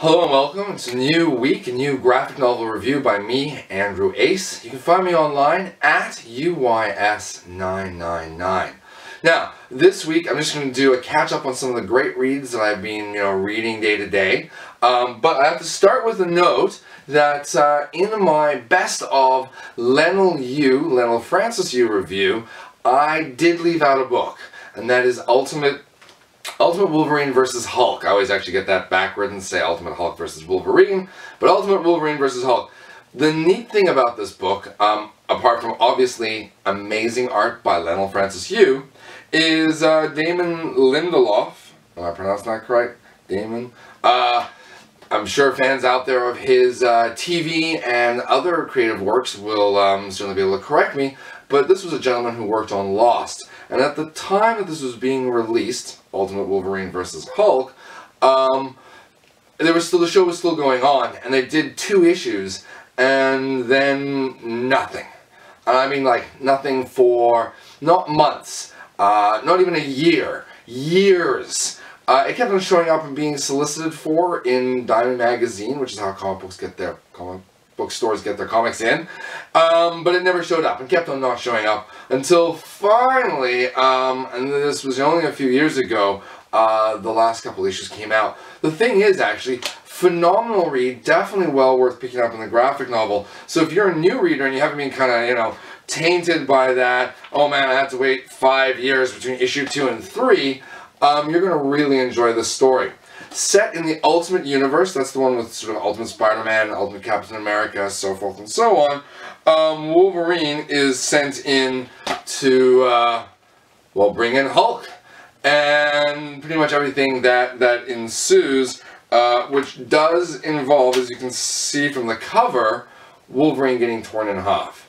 Hello and welcome. It's a new week, a new graphic novel review by me, Andrew Ace. You can find me online at UYS999. Now, this week I'm just going to do a catch up on some of the great reads that I've been, reading day to day. But I have to start with a note that in my best of Leinil Francis Yu review, I did leave out a book, and that is Ultimate Wolverine versus Hulk. I always actually get that backwards and say Ultimate Hulk versus Wolverine, but Ultimate Wolverine versus Hulk. The neat thing about this book, apart from obviously amazing art by Leinil Francis Yu, is Damon Lindelof. Am I pronouncing that correct? Damon. I'm sure fans out there of his TV and other creative works will certainly be able to correct me, but this was a gentleman who worked on Lost. And at the time that this was being released, Ultimate Wolverine vs. Hulk, the show was still going on, and they did 2 issues, and then nothing. I mean, like, nothing for, not months, not even a year, years. It kept on showing up and being solicited for in Diamond Magazine, which is how comic book stores get their comics in, but it never showed up and kept on not showing up until finally, and this was only a few years ago, the last couple issues came out. The thing is, actually, phenomenal read, definitely well worth picking up in the graphic novel. So if you're a new reader and you haven't been kind of, tainted by that, oh man, I have to wait 5 years between issue 2 and 3, you're going to really enjoy this story. Set in the Ultimate Universe, that's the one with sort of Ultimate Spider-Man, Ultimate Captain America, so forth and so on, Wolverine is sent in to, bring in Hulk. And pretty much everything that ensues, which does involve, as you can see from the cover, Wolverine getting torn in half,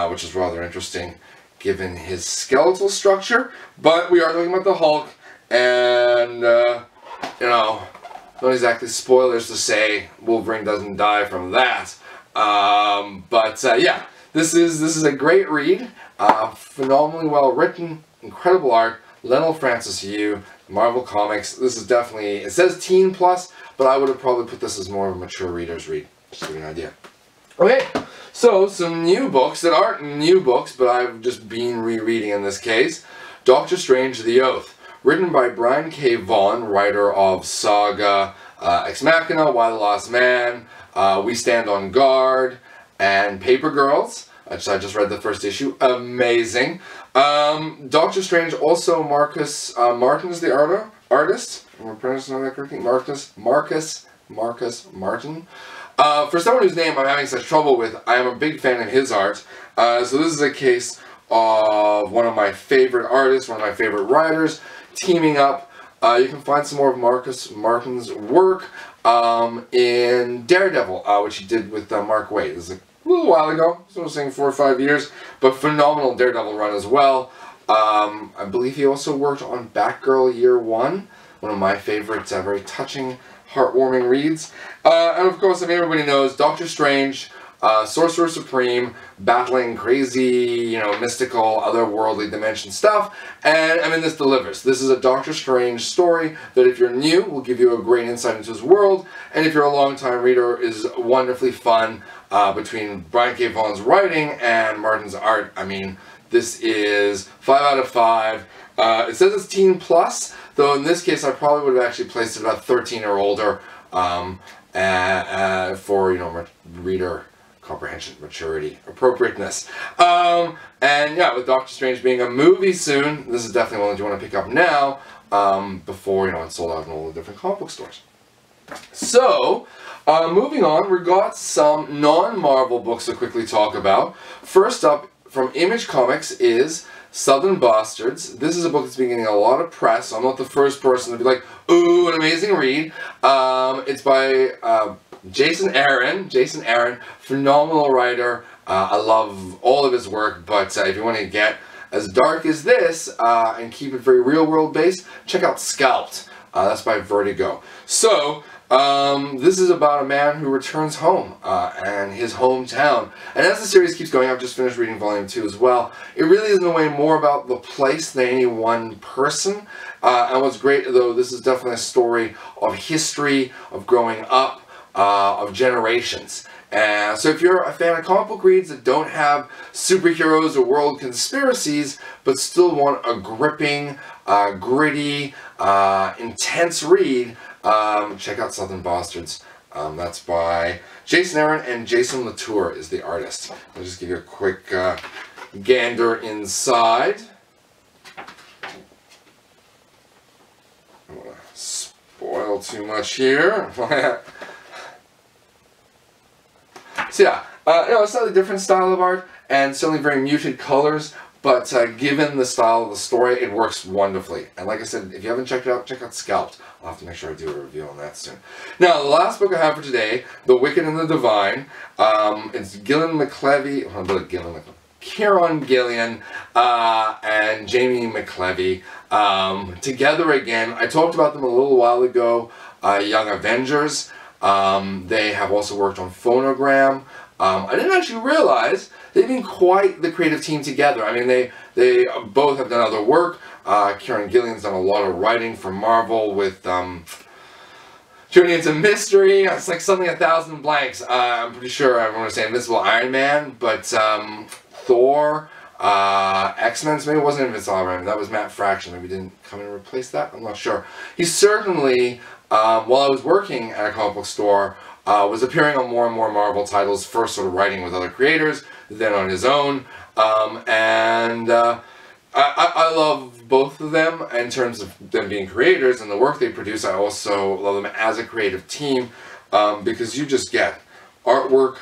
which is rather interesting given his skeletal structure. But we are talking about the Hulk, and not exactly spoilers to say Wolverine doesn't die from that. Yeah, this is a great read, phenomenally well written, incredible art. Leinil Francis Yu, Marvel Comics. This is definitely, it says teen plus, but I would have probably put this as more of a mature reader's read, just to give you an idea. Okay, so some new books that aren't new books, but I've just been rereading in this case. Doctor Strange: The Oath. Written by Brian K. Vaughan, writer of Saga, Ex Machina, Why the Last Man, We Stand on Guard, and Paper Girls. I just read the first issue. Amazing. Doctor Strange, also Marcus Martin is the artist. Am I pronouncing that correctly? Marcus Martin. For someone whose name I'm having such trouble with, I am a big fan of his art. So this is a case of one of my favorite artists, one of my favorite writers, teaming up. You can find some more of Marcus Martin's work in Daredevil, which he did with Mark Waid. This is a little while ago, so I was saying 4 or 5 years, but phenomenal Daredevil run as well. I believe he also worked on Batgirl Year 1, one of my favorites, very touching, heartwarming reads. And of course, everybody knows Doctor Strange, Sorcerer Supreme, battling crazy, mystical, otherworldly dimension stuff, and this delivers. This is a Doctor Strange story that, if you're new, will give you a great insight into his world, and if you're a long-time reader, is wonderfully fun. Between Brian K. Vaughan's writing and Martin's art, this is 5 out of 5. It says it's teen plus, though in this case I probably would have actually placed it about 13 or older, for reader comprehension, maturity, appropriateness. And yeah, with Doctor Strange being a movie soon, this is definitely one that you want to pick up now, before it's sold out in all the different comic book stores. So, moving on, we got some non-Marvel books to quickly talk about. First up, from Image Comics, is Southern Bastards. This is a book that's been getting a lot of press, so I'm not the first person to be like, ooh, an amazing read. It's by Jason Aaron, phenomenal writer. I love all of his work, but if you want to get as dark as this, and keep it very real-world based, check out Scalped. That's by Vertigo. So, This is about a man who returns home and his hometown. And as the series keeps going, I've just finished reading volume 2 as well. It really is in a way more about the place than any one person. And what's great, though, this is definitely a story of history, of growing up, of generations. So if you're a fan of comic book reads that don't have superheroes or world conspiracies, but still want a gripping, gritty, intense read, check out Southern Bastards. That's by Jason Aaron, and Jason Latour is the artist. I'll just give you a quick gander inside. I don't want to spoil too much here. So yeah, it's a slightly different style of art, and certainly very muted colors, but given the style of the story, it works wonderfully. And like I said, if you haven't checked it out, check out Scalped. I'll have to make sure I do a review on that soon. Now, the last book I have for today, The Wicked and the Divine, it's Kieron Gillen and Jamie McKelvie together again. I talked about them a little while ago, Young Avengers. They have also worked on Phonogram. I didn't actually realize they've been quite the creative team together. I mean, they both have done other work. Kieron Gillen's done a lot of writing for Marvel with Journey into Mystery. It's like something 1,000 blanks. I'm pretty sure I want to say Invisible Iron Man, but Thor, X-Men's, maybe it wasn't Invisible Iron Man. That was Matt Fraction. Maybe he didn't come in and replace that. I'm not sure. He's certainly, while I was working at a comic book store, was appearing on more and more Marvel titles, first sort of writing with other creators, then on his own. I love both of them in terms of them being creators and the work they produce. I also love them as a creative team because you just get artwork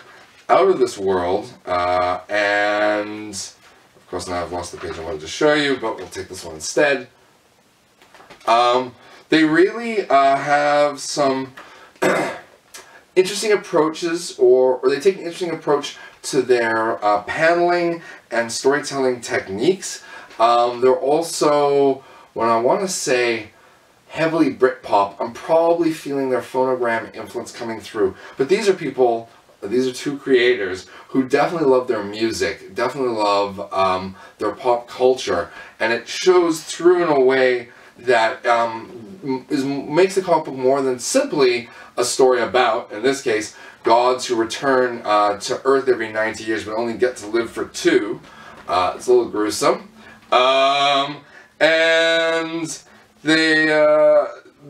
out of this world. And of course now I've lost the page I wanted to show you, but we'll take this one instead. They really have some interesting approaches, or they take an interesting approach to their paneling and storytelling techniques. They're also, when I want to say heavily Britpop, I'm probably feeling their Phonogram influence coming through. But these are people, these are two creators who definitely love their music, definitely love their pop culture, and it shows through in a way that makes the comic book more than simply a story about, in this case, gods who return to Earth every 90 years but only get to live for 2. It's a little gruesome. And they,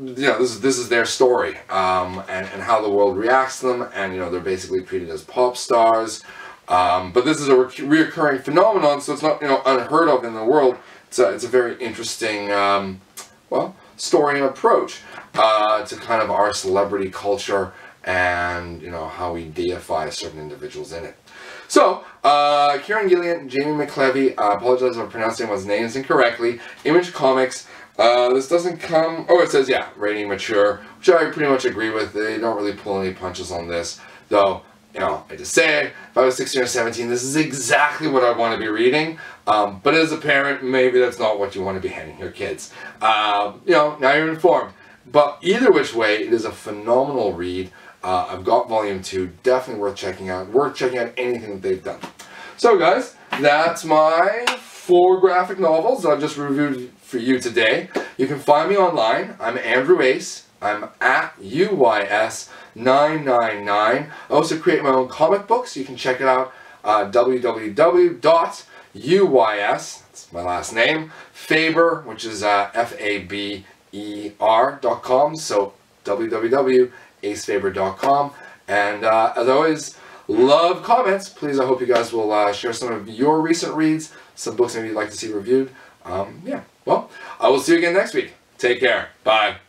this is their story, and how the world reacts to them, and, they're basically treated as pop stars. But this is a reoccurring phenomenon, so it's not, unheard of in the world. It's a very interesting, story and approach to kind of our celebrity culture and, how we deify certain individuals in it. So, Kieron Gillen, Jamie McKelvie, I apologize if I'm pronouncing anyone's names incorrectly. Image Comics. This doesn't come... Oh, it says, yeah, rating mature, which I pretty much agree with. They don't really pull any punches on this. Though, I just say, if I was 16 or 17, this is exactly what I want to be reading. But as a parent, maybe that's not what you want to be handing your kids. Now you're informed. But either which way, it is a phenomenal read. I've got volume 2, definitely worth checking out. Worth checking out anything that they've done. So guys, that's my 4 graphic novels that I've just reviewed for you today. You can find me online. I'm Andrew Ace. I'm at UYS999. I also create my own comic books. You can check it out www.uys, that's my last name, Faber, which is FABER.com. So www.acefaber.com. And as always, love comments. Please, I hope you guys will share some of your recent reads, some books maybe you'd like to see reviewed. Well, I will see you again next week. Take care. Bye.